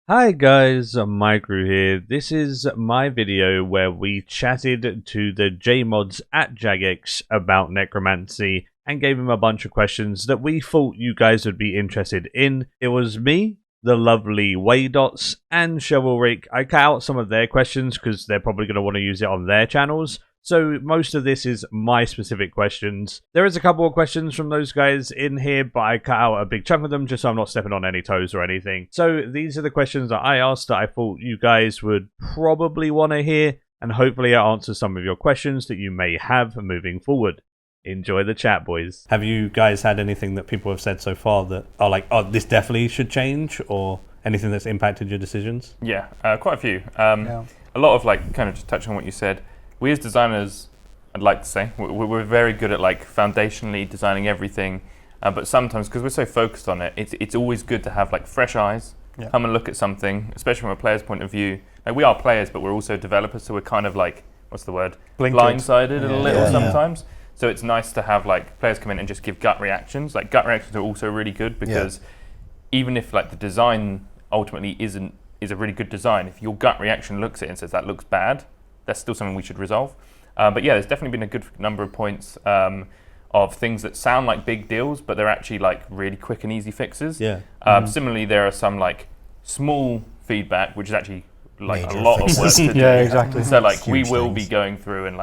Hi guys, Maikeru here. This is my video where we chatted to the JMods at Jagex about Necromancy and gave him a bunch of questions that we thought you guys would be interested in. It was me, the lovely Waydots, and Shovelrick. I cut out some of their questions because they're probably going to want to use it on their channels. So most of this is my specific questions. There is a couple of questions from those guys in here, but I cut out a big chunk of them just so I'm not stepping on any toes or anything. So these are the questions that I asked that I thought you guys would probably want to hear, and hopefully I answer some of your questions that you may have moving forward. Enjoy the chat, boys. Have you guys had anything that people have said so far that are like, oh, this definitely should change, or anything that's impacted your decisions? Yeah, quite a few. A lot of kind of just touching on what you said. We as designers, I'd like to say, we're very good at foundationally designing everything, but sometimes because we're so focused on it, it's always good to have fresh eyes, come and look at something, especially from a player's point of view. We are players, but we're also developers, so we're kind of what's the word? Blindsided a little sometimes. So it's nice to have players come in and just give gut reactions. Gut reactions are also really good because even if the design ultimately is a really good design, if your gut reaction looks at it and says that looks bad, that's still something we should resolve. But yeah, there's definitely been a good number of points of things that sound like big deals, but they're actually really quick and easy fixes. Similarly, there are some small feedback, which is actually a lot of work to do. Yeah, exactly. So we will be going through and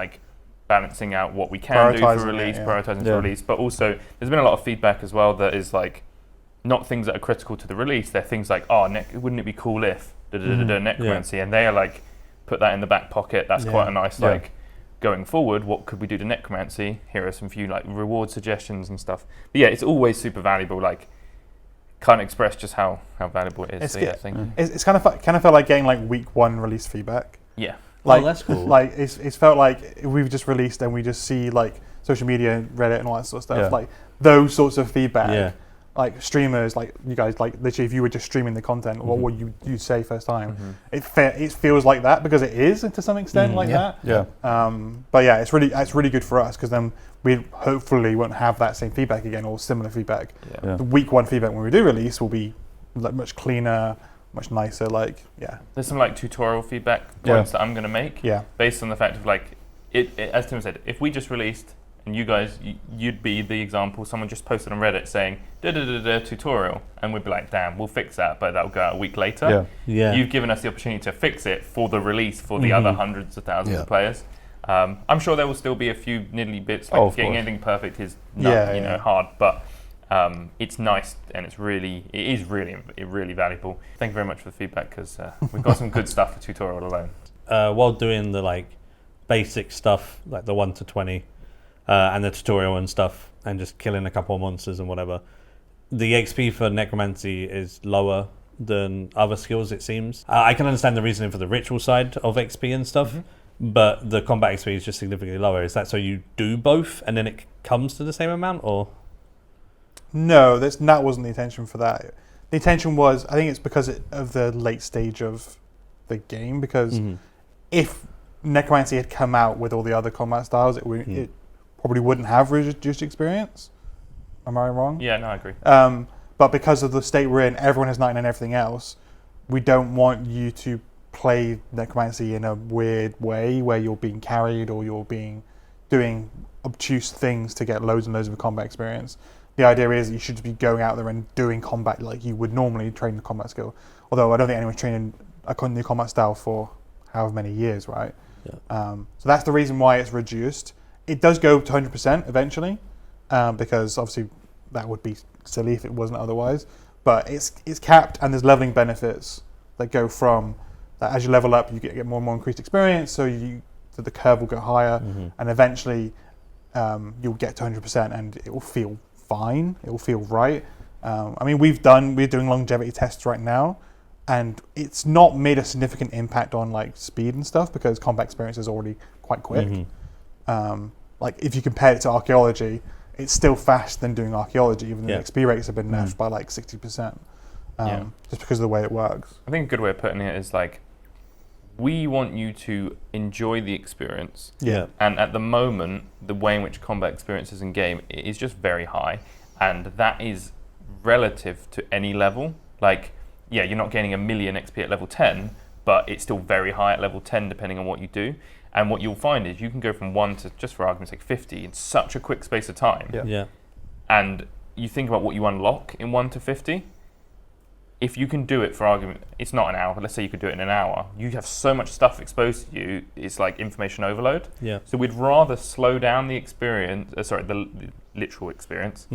balancing out what we can do for release, prioritizing for release, but also there's been a lot of feedback as well that is not things that are critical to the release. They're things wouldn't it be cool if Necromancy, and they are put that in the back pocket. That's quite a nice going forward. What could we do to Necromancy? Here are some few reward suggestions and stuff. But yeah, it's always super valuable. Can't express just how valuable it is. It's kind of felt like getting week one release feedback. Yeah. That's cool. It's felt like we've just released and we just see social media, Reddit, and all that sort of stuff. Those sorts of feedback. Yeah. Streamers, you guys, literally, if you were just streaming the content, what would you say first time? It feels like that because it is to some extent that. Yeah. But yeah, it's really good for us because then we hopefully won't have that same feedback again or similar feedback. Yeah. The week one feedback when we do release will be much cleaner, much nicer. There's some tutorial feedback points that I'm going to make. Yeah. Based on the fact of it, as Tim said, if we just released. And you guys, you'd be the example. Someone just posted on Reddit saying tutorial, and we'd be like, "Damn, we'll fix that," but that'll go out a week later. Yeah. You've given us the opportunity to fix it for the release for the other hundreds of thousands of players. I'm sure there will still be a few niddly bits. Getting anything perfect is hard, but it's nice and it is really valuable. Thank you very much for the feedback because we've got some good stuff for tutorial alone. While doing the basic stuff, the 1 to 20. And the tutorial and stuff, and just killing a couple of monsters and whatever. The XP for Necromancy is lower than other skills, it seems. I can understand the reasoning for the ritual side of XP and stuff, but the combat XP is just significantly lower. Is that so you do both, and then it comes to the same amount, or? No, that wasn't the intention for that. The intention was, I think it's because of the late stage of the game, because if Necromancy had come out with all the other combat styles, it probably wouldn't have reduced experience. Am I wrong? Yeah, no, I agree. But because of the state we're in, everyone has 99 and everything else, we don't want you to play Necromancy in a weird way where you're being carried or you're doing obtuse things to get loads and loads of combat experience. The idea is that you should be going out there and doing combat like you would normally train the combat skill. Although I don't think anyone's training a new combat style for however many years, right? Yeah. So that's the reason why it's reduced. It does go to 100% eventually, because obviously that would be silly if it wasn't otherwise. But it's capped, and there's leveling benefits that go from that. As you level up, you get more and more increased experience, so the curve will go higher, and eventually you'll get to 100%, and it will feel fine. It will feel right. We're doing longevity tests right now, and it's not made a significant impact on speed and stuff because combat experience is already quite quick. If you compare it to archaeology, it's still faster than doing archaeology, even though the XP rates have been nerfed by 60%, just because of the way it works. I think a good way of putting it is we want you to enjoy the experience. Yeah. And at the moment, the way in which combat experience is in game is just very high, and that is relative to any level. you're not gaining 1,000,000 XP at level 10, but it's still very high at level 10 depending on what you do. And what you'll find is you can go from 1 to, just for argument's sake, 50 in such a quick space of time. Yeah. And you think about what you unlock in 1 to 50. If you can do it, for argument, it's not an hour, but let's say you could do it in an hour. You have so much stuff exposed to you, it's like information overload. Yeah. So we'd rather slow down the experience, the literal experience,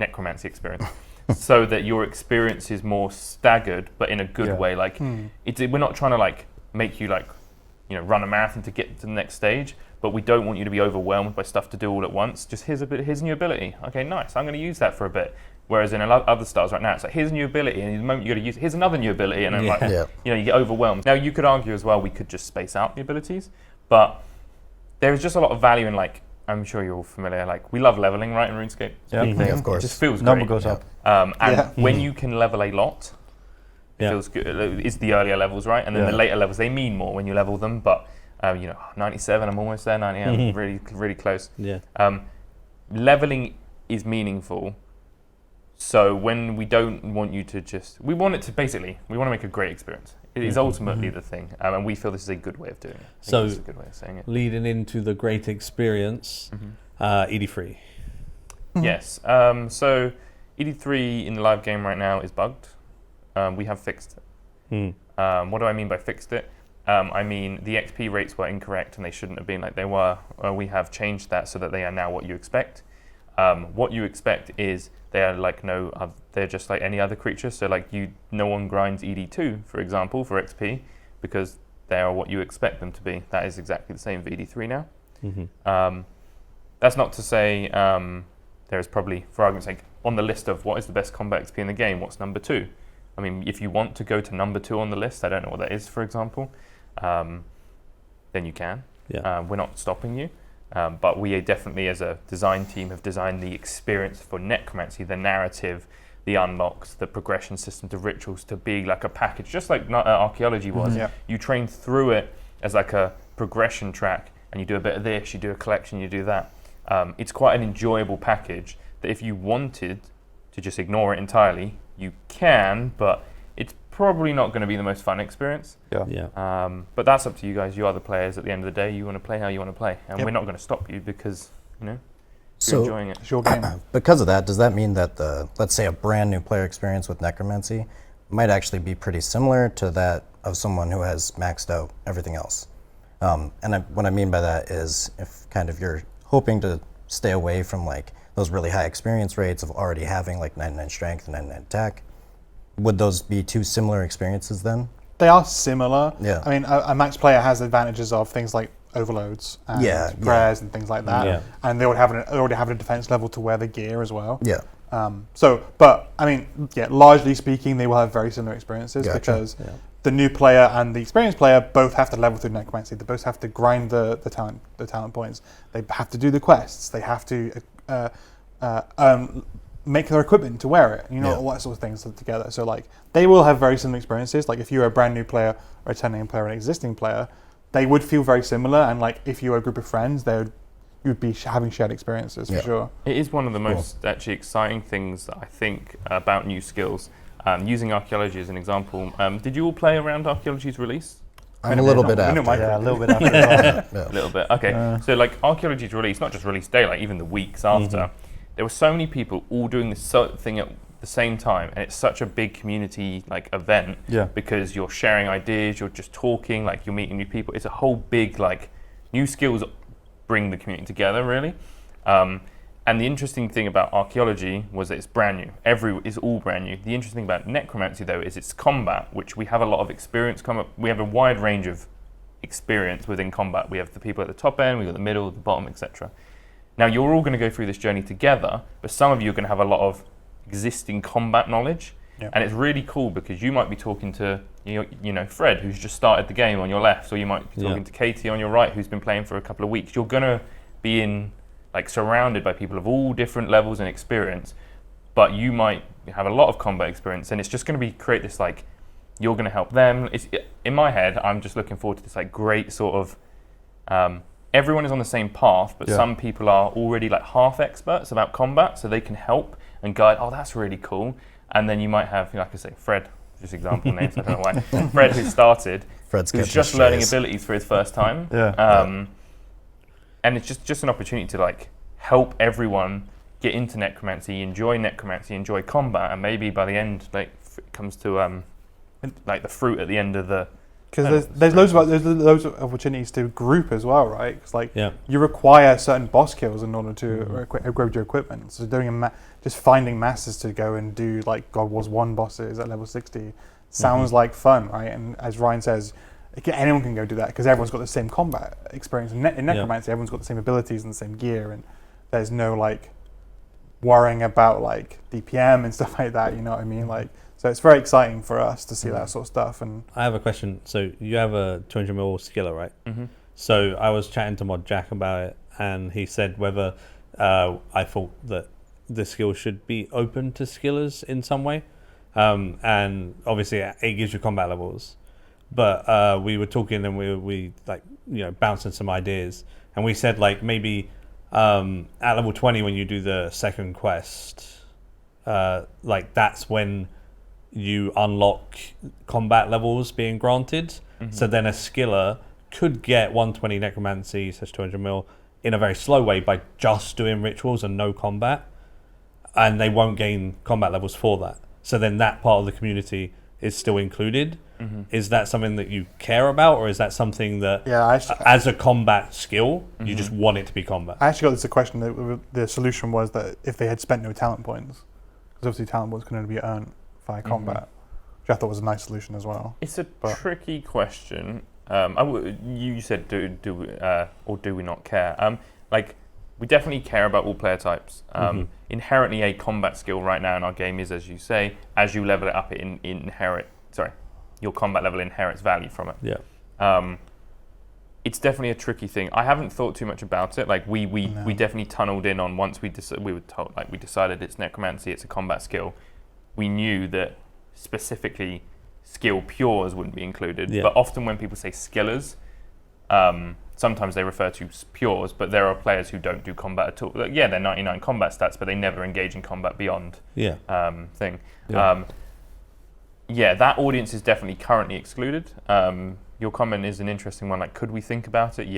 necromancy experience, so that your experience is more staggered, but in a good way. Like, we're not trying to like make you like, run a marathon to get to the next stage, but we don't want you to be overwhelmed by stuff to do all at once. Just here's a new ability. Okay, nice. I'm going to use that for a bit. Whereas in other styles right now, it's like here's a new ability, and the moment you got to use it, here's another new ability, and then you get overwhelmed. Now you could argue as well we could just space out the abilities, but there is just a lot of value in like. I'm sure you're all familiar. Like we love leveling, right? In RuneScape, yeah, of course. It just feels great. Number goes up. When you can level a lot, it feels good. It's the earlier levels, right? And then the later levels, they mean more when you level them. But 97, I'm almost there. 98, I'm really, really close. Yeah. Leveling is meaningful. So when we don't want you to we want to make a great experience. It is ultimately the thing, and we feel this is a good way of doing it. So that's a good way of saying it. Leading into the great experience, ED3. Yes. So ED3 in the live game right now is bugged. We have fixed it. What do I mean by fixed it? I mean the XP rates were incorrect and they shouldn't have been like they were. We have changed that so that they are now what you expect. What you expect is they are like they're just like any other creature. So like no one grinds ED2, for example, for XP because they are what you expect them to be. That is exactly the same for ED3 now. That's not to say there is probably, for argument's sake, on the list of what is the best combat XP in the game, what's number 2? I mean, if you want to go to number 2 on the list, I don't know what that is, for example, then you can. Yeah. We're not stopping you. But we definitely, as a design team, have designed the experience for Necromancy, the narrative, the unlocks, the progression system, the rituals to be like a package, just like archaeology was. You train through it as like a progression track, and you do a bit of this, you do a collection, you do that. It's quite an enjoyable package that if you wanted to just ignore it entirely, you can, but it's probably not going to be the most fun experience. But that's up to you guys. You are the players at the end of the day. You want to play how you want to play. And we're not going to stop you because, you're enjoying it. It's your game. Because of that, does that mean that let's say a brand new player experience with Necromancy might actually be pretty similar to that of someone who has maxed out everything else? What I mean by that is if kind of you're hoping to stay away from like those really high experience rates of already having like 99 strength and 99 attack, would those be two similar experiences then? They are similar. Yeah. I mean, a max player has advantages of things like overloads and prayers and things like that. And they already have a defense level to wear the gear as well. But I mean, largely speaking, they will have very similar experiences because the new player and the experienced player both have to level through Necromancy. They both have to grind the talent points. They have to do the quests. They have to make their equipment to wear it, all that sort of things together. So like they will have very similar experiences. Like if you're a brand new player or a 10-name player or an existing player, they would feel very similar. And like if you were a group of friends, you'd be having shared experiences for sure. It is one of the most actually exciting things that I think about new skills. Using archaeology as an example, did you all play around archaeology's release? I'm a little bit after. A little bit after. A little bit. Okay. So like archaeology's release, not just release day, like even the weeks after. There were so many people all doing this thing at the same time, and it's such a big community like event because you're sharing ideas, you're just talking, like you're meeting new people. It's a whole big like new skills bring the community together really. And the interesting thing about archaeology was that it's brand new. It's all brand new. The interesting thing about necromancy though is it's combat, which we have a lot of experience we have a wide range of experience within combat. We have the people at the top end, we've got the middle, the bottom, etc. Now, you're all going to go through this journey together, but some of you are going to have a lot of existing combat knowledge. And it's really cool because you might be talking to, Fred, who's just started the game on your left, or you might be talking to Katie on your right, who's been playing for a couple of weeks. You're going to be surrounded by people of all different levels and experience, but you might have a lot of combat experience, and it's just going to create this, you're going to help them. In my head, I'm just looking forward to this, great sort of... everyone is on the same path, but some people are already half experts about combat, so they can help and guide. Oh, that's really cool. and then you might have, like I say, Fred, just example names, I don't know why. Fred, who started, who's just learning abilities for his first time. And it's just an opportunity to like help everyone get into Necromancy, enjoy combat, and maybe by the end, like it comes to like the fruit at the end of the. Because there's loads of opportunities to group as well, right? Because like you require certain boss kills in order to upgrade your equipment. So doing just finding masses to go and do like God Wars 1 bosses at level 60 sounds like fun, right? And as Ryan says, anyone can go do that because everyone's got the same combat experience. In Necromancy, everyone's got the same abilities and the same gear, and there's no like worrying about like DPM and stuff like that. You know what I mean? Like. So it's very exciting for us to see that sort of stuff. And I have a question. So you have a 200mm skiller, right? So I was chatting to Mod Jack about it, and he said whether I thought that the skill should be open to skillers in some way. And obviously it gives you combat levels. But we were talking and we like, bouncing some ideas. And we said like maybe at level 20 when you do the second quest, like that's when you unlock combat levels being granted. So then a skiller could get 120 necromancy / 200mm in a very slow way by just doing rituals and no combat, and they won't gain combat levels for that. So then that part of the community is still included. Is that something that you care about, or is that something that as a combat skill you just want it to be combat? I actually got this question that the solution was that if they had spent no talent points, because obviously talent points can only be earned via combat, which I thought was a nice solution as well. It's a tricky question. You said do we not care? Like we definitely care about all player types. Inherently, a combat skill right now in our game is, as you say, as you level it up, your combat level inherits value from it. Yeah. It's definitely a tricky thing. I haven't thought too much about it. Like we definitely tunneled in on once we were told, like we decided it's necromancy, it's a combat skill. We knew that specifically skill pures wouldn't be included, but often when people say skillers, sometimes they refer to pures, but there are players who don't do combat at all. Like, they're 99 combat stats, but they never engage in combat beyond thing. That audience is definitely currently excluded. Your comment is an interesting one. Like, could we think about it?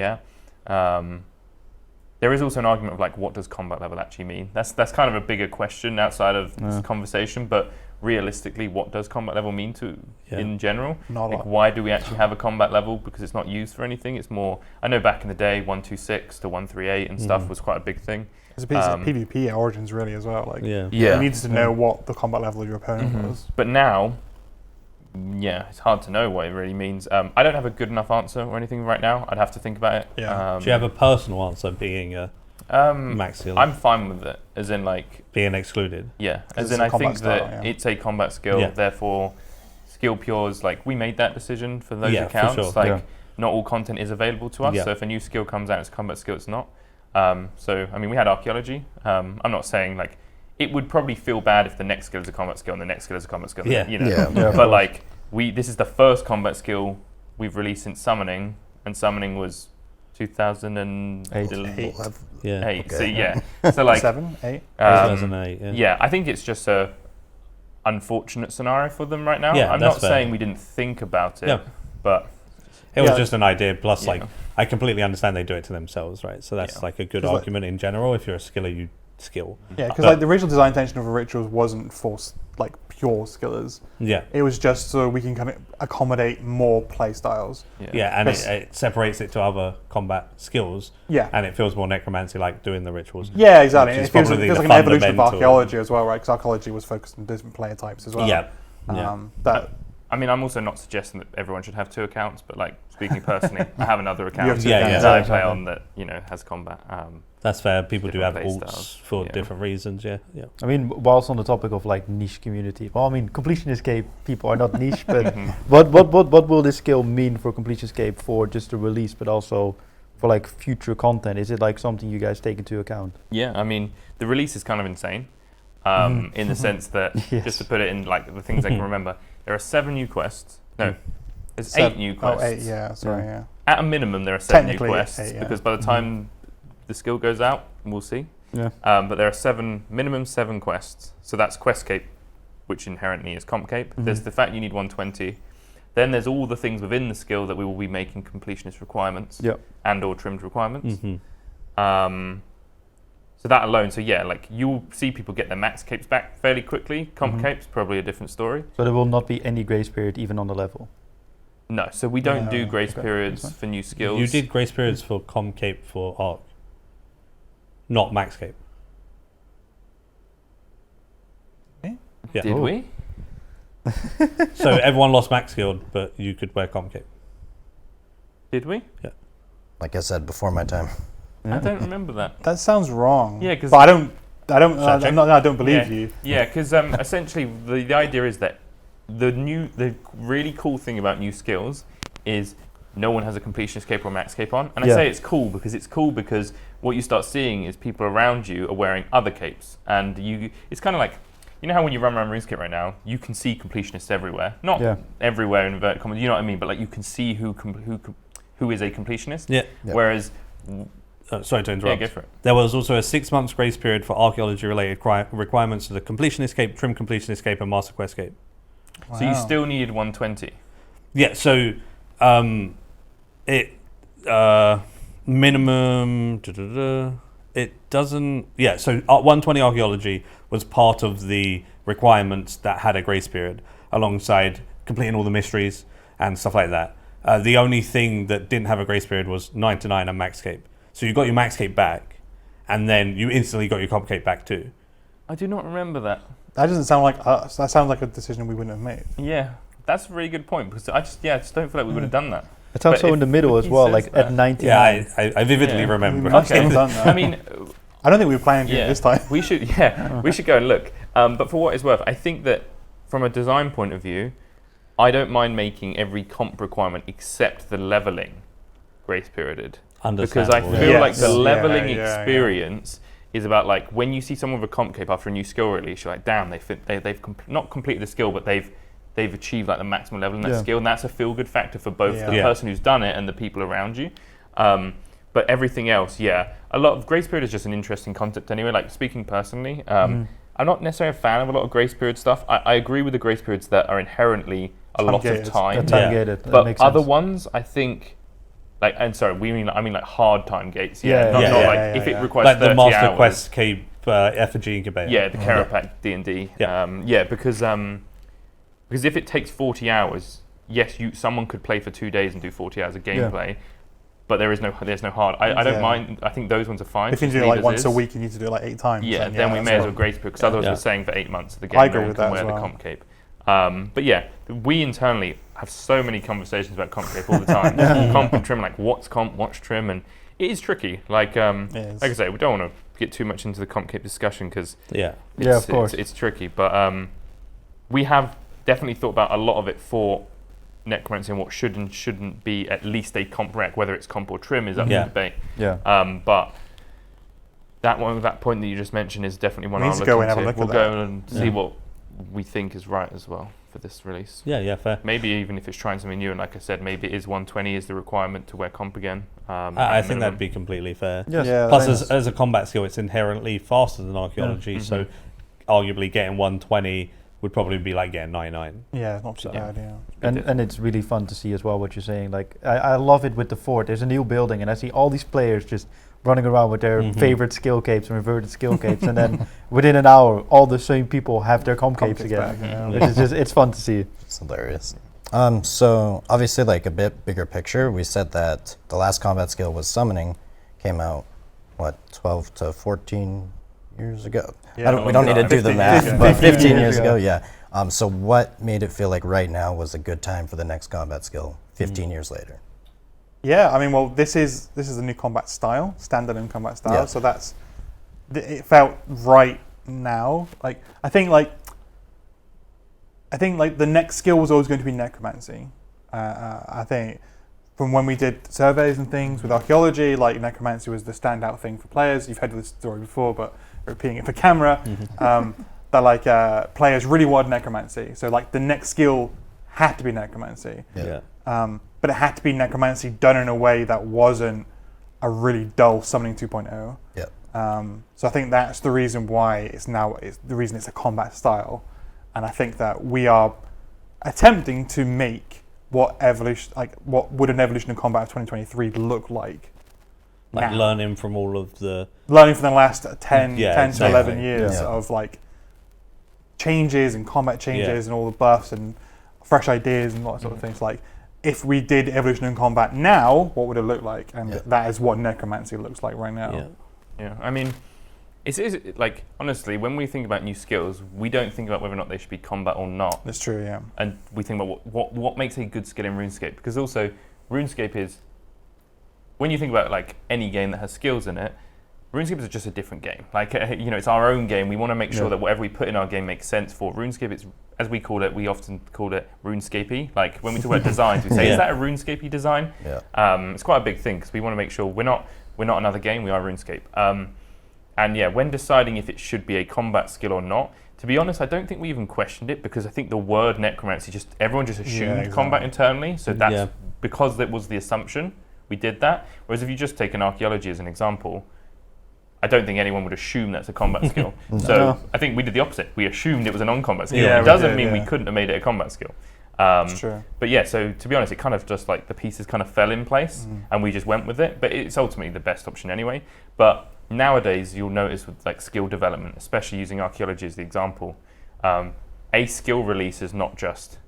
There is also an argument of like, what does combat level actually mean? That's kind of a bigger question outside of this conversation, but realistically, what does combat level mean in general? Why do we actually have a combat level? Because it's not used for anything. It's more, I know back in the day, 126 to 138 and stuff was quite a big thing. It's a piece of PvP at Origins really as well. Like, you needed to know what the combat level of your opponent was. But now, it's hard to know what it really means. I don't have a good enough answer or anything right now. I'd have to think about it. Do you have a personal answer being a max skill? I'm fine with it, as in like being excluded. As in I think that it's a combat skill, therefore skill pures, like we made that decision for those accounts. For sure. Not all content is available to us, so if a new skill comes out, it's a combat skill, it's not. So I mean, we had archaeology. I'm not saying like it would probably feel bad if the next skill is a combat skill and the next skill is a combat skill. But like this is the first combat skill we've released since summoning, and summoning was 2008. So like 7, 8. 2008. I think it's just a unfortunate scenario for them right now. I'm that's not fair. saying we didn't think about it, but it was just an idea. Plus, like I completely understand they do it to themselves, right? So that's like a good argument in general. If you're a skiller, you skill. Yeah, because like the original design intention of the rituals wasn't for like pure skillers. It was just so we can kind of accommodate more play styles. And it separates it to other combat skills. And it feels more necromancy like doing the rituals. Exactly. It feels like an evolution of archaeology as well, right? Because archaeology was focused on different player types as well. I mean, I'm also not suggesting that everyone should have 2 accounts, but like speaking personally, I have another account that I play on that has combat. That's fair. People do have alts for different reasons. I mean, whilst on the topic of like niche community, well, I mean, Completion Escape people are not niche, but what will this skill mean for Completion Escape for just the release, but also for like future content? Is it like something you guys take into account? I mean, the release is kind of insane. In the sense that, just to put it in like the things I can remember, there are 7 new quests. No, there's 8 new quests. 8, At a minimum, there are 7 new quests 8, because by the time the skill goes out, we'll see. But there are minimum 7 quests. So that's Questscape which inherently is comp cape. There's the fact you need 120. Then there's all the things within the skill that we will be making completionist requirements and or trimmed requirements. So that alone, so yeah, like you'll see people get their max capes back fairly quickly. Comp capes, probably a different story. So there will not be any grace period even on the level? No, so we don't do grace periods for new skills. You did grace periods for comp cape for Arc, not max cape. Yeah. Did we? So everyone lost max guild, but you could wear comp cape. Did we? Yeah. Like I said, before my time. I don't remember that. That sounds wrong. Yeah, because but I don't believe you. Yeah, because essentially the idea is that the really cool thing about new skills is no one has a completionist cape or max cape on. And I say it's cool because what you start seeing is people around you are wearing other capes, and it's kind of like, you know how when you run around RuneScape right now, you can see completionists everywhere. Not everywhere in inverted commas, you know what I mean, but like you can see who is a completionist. Yeah. Whereas sorry to interrupt. Yeah, go for it. There was also a 6 months grace period for archaeology-related requirements for the completionist cape, trim completionist cape, and master quest cape. Wow. So you still needed 120. Yeah. So minimum. It doesn't. Yeah. So 120 archaeology was part of the requirements that had a grace period, alongside completing all the mysteries and stuff like that. The only thing that didn't have a grace period was 9 to 9 and max cape. So you got your max cape back, and then you instantly got your comp cape back too. I do not remember that. That doesn't sound like us. That sounds like a decision we wouldn't have made. Yeah, that's a really good point, because I just don't feel like we would have done that. It sounds so in the middle as well, like at 99. Yeah, I vividly remember. Okay. Done that. I mean, I don't think we were planning to do it this time. we should go and look. But for what it's worth, I think that from a design point of view, I don't mind making every comp requirement except the leveling grace perioded. Because I feel like the leveling experience is about, like, when you see someone with a comp cape after a new skill release, you're like, damn, they've not completed the skill, but they've achieved like the maximum level in that skill, and that's a feel good factor for both the person who's done it and the people around you. But everything else, a lot of grace period is just an interesting concept anyway. Like, speaking personally, I'm not necessarily a fan of a lot of grace period stuff. I agree with the grace periods that are inherently a lot of time. But other ones, I think, like, and sorry, I mean like hard time gates. Not like if it requires like 30 the Master hours. Quest cape effigy incubator. Yeah, the Carapac D&D. Because if it takes 40 hours, yes, someone could play for 2 days and do 40 hours of gameplay, but there's no hard. I don't mind. I think those ones are fine. If you do it like once a week, you need to do it like 8 times. Then we may as well grace period, because otherwise we're saying for 8 months of the game, no one can wear the comp cape. But yeah, we internally have so many conversations about comp cape all the time. Comp and trim, like what's comp, what's trim, and it is tricky. Like I say, we don't want to get too much into the comp cape discussion, because of course it's tricky. But we have definitely thought about a lot of it for Necromancy, and what should and shouldn't be at least a comp rec, whether it's comp or trim is up for debate. But that point that you just mentioned is definitely one I'll look into. We'll go and see what we think is right as well for this release. Yeah, fair. Maybe even if it's trying something new, and like I said, maybe it is 120 is the requirement to wear comp again. I think that'd be completely fair. Yes. Plus, as a combat skill, it's inherently faster than archaeology, so arguably getting 120 would probably be like getting 99. Yeah, not too bad, And it's really fun to see as well what you're saying. Like, I love it with the fort. There's a new building, and I see all these players just running around with their favorite skill capes and reverted skill capes, and then within an hour, all the same people have their comp capes again. It's fun to see. It's hilarious. So obviously, like a bit bigger picture, we said that the last combat skill was summoning, came out 12 to 14 years ago. We don't need to do the math, but 15 years ago, so what made it feel like right now was a good time for the next combat skill 15 years later? Yeah, I mean, well, this is a new combat style, standalone combat style. So it felt right now. Like I think the next skill was always going to be necromancy. I think from when we did surveys and things with archaeology, like necromancy was the standout thing for players. You've heard this story before, but repeating it for camera. That players really wanted necromancy. So like the next skill had to be necromancy. But it had to be necromancy done in a way that wasn't a really dull summoning 2.0. So I think that's the reason why it's the reason it's a combat style. and I think that we are attempting to make what would an evolution of combat of 2023 look like. Like now. learning from all of the Learning from the last 10 exactly. to 11 years Yeah. of like changes and combat changes and all the buffs and fresh ideas and all that sort of things. Like, if we did evolution in combat now, what would it look like? And that is what Necromancy looks like right now. Yeah. I mean, it's like, honestly, when we think about new skills, we don't think about whether or not they should be combat or not. That's true, yeah. And we think about what makes a good skill in RuneScape. Because also, RuneScape is, when you think about like any game that has skills in it, RuneScape is just a different game. Like, it's our own game. We want to make sure that whatever we put in our game makes sense for RuneScape. It's, as we call it, we often call it RuneScape-y. Like, when we talk about designs, we say, is that a RuneScape-y design? Yeah. It's quite a big thing because we want to make sure we're not another game, we are RuneScape. And yeah, when deciding if it should be a combat skill or not, to be honest, I don't think we even questioned it, because I think the word Necromancy, everyone just assumed combat internally. So that's because that was the assumption, we did that. Whereas if you just take an archaeology as an example, I don't think anyone would assume that's a combat skill. So I think we did the opposite. We assumed it was a non-combat skill. Yeah, it doesn't mean we couldn't have made it a combat skill. That's true. But yeah, so to be honest, it kind of just like the pieces kind of fell in place and we just went with it. But it's ultimately the best option anyway. But nowadays, you'll notice with like skill development, especially using archaeology as the example, a skill release is not just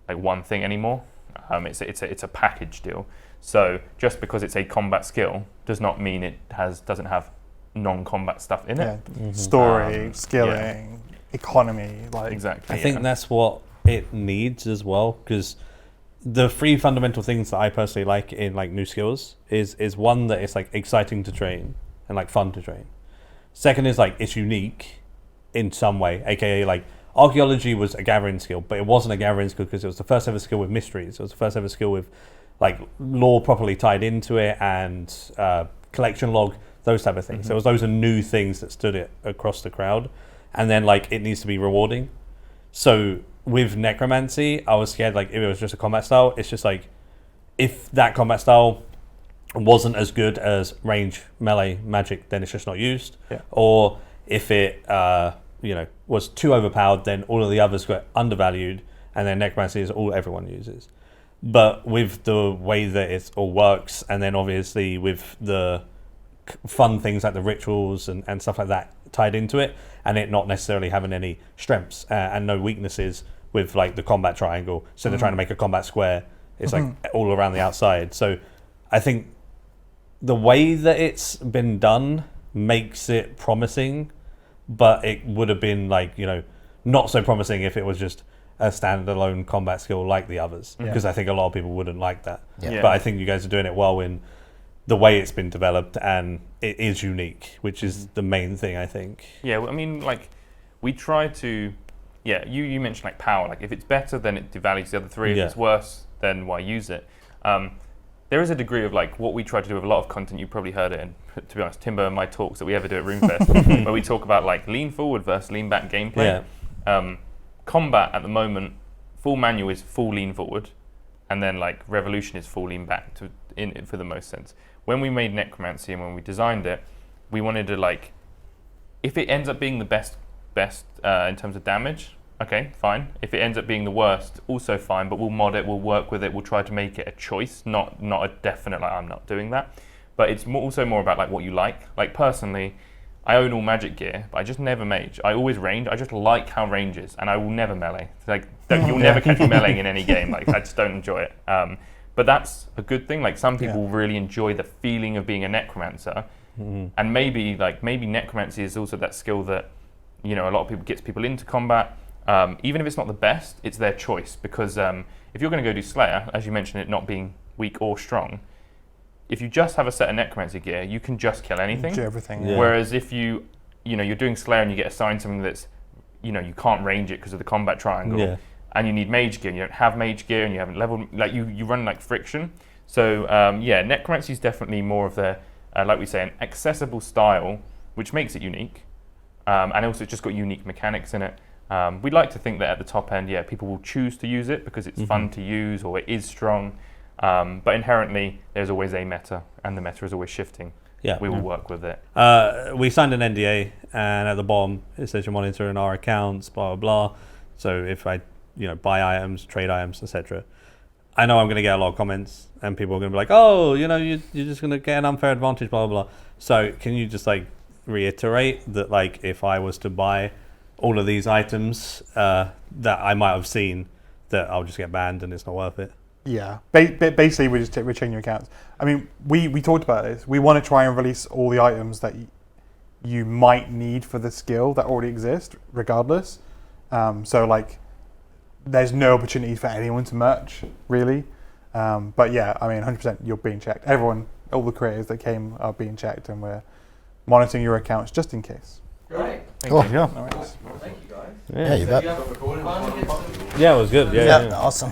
like one thing anymore. It's a package deal. So just because it's a combat skill does not mean it doesn't have non-combat stuff in it. Story, skilling, economy, like exactly. I think that's what it needs as well, because the three fundamental things that I personally like in like new skills is one, that it's like exciting to train and like fun to train. Second is like it's unique in some way, aka like archaeology was a gathering skill, but it wasn't a gathering skill because it was the first ever skill with mysteries. It was the first ever skill with like lore properly tied into it and collection log, those type of things. So those are new things that stood it across the crowd, and then like it needs to be rewarding. So with Necromancy, I was scared like if it was just a combat style, it's just like if that combat style wasn't as good as range melee magic, then it's just not used. Or if it was too overpowered, then all of the others got undervalued, and then Necromancy is all everyone uses. But with the way that it all works, and then obviously with the fun things like the rituals and stuff like that tied into it, and it not necessarily having any strengths and no weaknesses with like the combat triangle, so they're trying to make a combat square, it's like all around the outside. So I think the way that it's been done makes it promising, but it would have been like, not so promising if it was just a standalone combat skill like the others, because I think a lot of people wouldn't like that. But I think you guys are doing it well in the way it's been developed, and it is unique, which is the main thing, I think. Yeah, I mean, like, we try to, you mentioned like power, like if it's better, then it devalues the other three. If it's worse, then why use it? There is a degree of like what we try to do with a lot of content. You probably heard it in, to be honest, Timbo and my talks that we ever do at RuneFest, where we talk about like lean forward versus lean back gameplay. Combat at the moment, full manual is full lean forward, and then like Revolution is full lean back for the most sense. When we made Necromancy and when we designed it, we wanted to like, if it ends up being the best in terms of damage, okay, fine. If it ends up being the worst, also fine, but we'll mod it, we'll work with it, we'll try to make it a choice, not a definite, like I'm not doing that. But it's also more about like what you like. Like personally, I own all magic gear, but I just never mage. I always range. I just like how range is, and I will never melee. Like you'll never catch me meleeing in any game. Like I just don't enjoy it. But that's a good thing. Like some people really enjoy the feeling of being a necromancer, and maybe necromancy is also that skill that a lot of people gets people into combat. Even if it's not the best, it's their choice, because if you're going to go do Slayer, as you mentioned, it not being weak or strong, if you just have a set of necromancy gear, you can just kill anything. Do everything. Whereas if you're doing Slayer and you get assigned something that's, you can't range it because of the combat triangle, and you need mage gear and you don't have mage gear and you haven't leveled, like you run like friction. So necromancy is definitely more of the, like we say, an accessible style, which makes it unique, and also it's just got unique mechanics in it. We'd like to think that at the top end, people will choose to use it because it's fun to use or it is strong. But inherently, there's always a meta, and the meta is always shifting. We will work with it. We signed an NDA, and at the bottom it says you're monitoring our accounts, blah blah blah. So if I, buy items, trade items, etc., I know I'm going to get a lot of comments, and people are going to be like, "Oh, you're just going to get an unfair advantage, blah blah blah." So can you just like reiterate that, like, if I was to buy all of these items that I might have seen, that I'll just get banned and it's not worth it? Yeah, basically we're checking your accounts. I mean, we talked about this. We want to try and release all the items that you might need for the skill that already exist, regardless. So like, there's no opportunity for anyone to merch, really. But yeah, I mean, 100% you're being checked. Everyone, all the creators that came are being checked, and we're monitoring your accounts just in case. Great. Cool. Yeah. All right. Thank you guys. Yeah, you bet. You have a recording? Yeah, it was good. Yeah, awesome.